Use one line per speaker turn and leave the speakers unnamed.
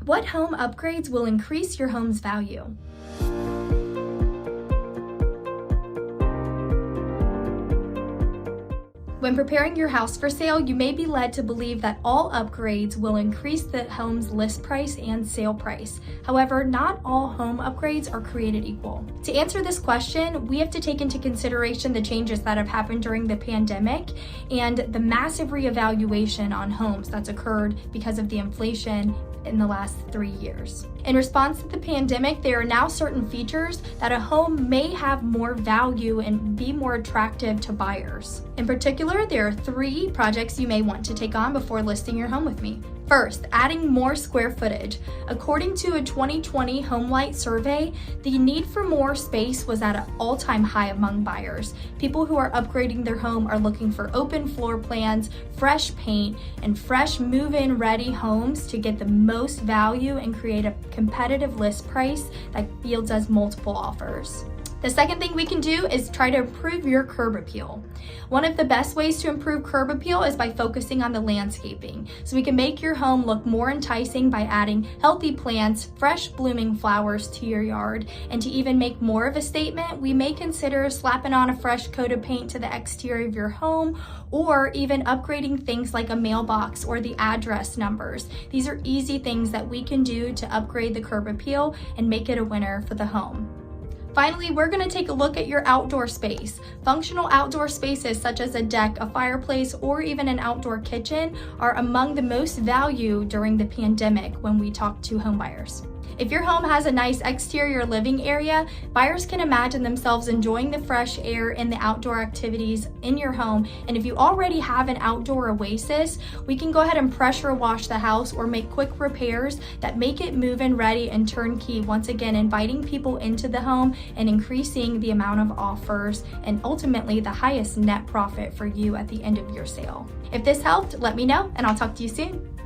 What home upgrades will increase your home's value? When preparing your house for sale, you may be led to believe that all upgrades will increase the home's list price and sale price. However, not all home upgrades are created equal. To answer this question, we have to take into consideration the changes that have happened during the pandemic and the massive reevaluation on homes that's occurred because of the inflation in the last 3 years. In response to the pandemic, there are now certain features that a home may have more value and be more attractive to buyers. In particular, there are 3 projects you may want to take on before listing your home with me. First, adding more square footage. According to a 2020 HomeLight survey, the need for more space was at an all-time high among buyers. People who are upgrading their home are looking for open floor plans, fresh paint, and fresh move-in ready homes to get the most value and create a competitive list price that yields us multiple offers. The second thing we can do is try to improve your curb appeal. One of the best ways to improve curb appeal is by focusing on the landscaping. So we can make your home look more enticing by adding healthy plants, fresh blooming flowers to your yard. And to even make more of a statement, we may consider slapping on a fresh coat of paint to the exterior of your home, or even upgrading things like a mailbox or the address numbers. These are easy things that we can do to upgrade the curb appeal and make it a winner for the home. Finally, we're going to take a look at your outdoor space. Functional outdoor spaces such as a deck, a fireplace, or even an outdoor kitchen are among the most valued during the pandemic when we talk to home buyers. If your home has a nice exterior living area, buyers can imagine themselves enjoying the fresh air and the outdoor activities in your home. And if you already have an outdoor oasis, we can go ahead and pressure wash the house or make quick repairs that make it move-in ready and turnkey, once again inviting people into the home and increasing the amount of offers and ultimately the highest net profit for you at the end of your sale. If this helped, let me know and I'll talk to you soon.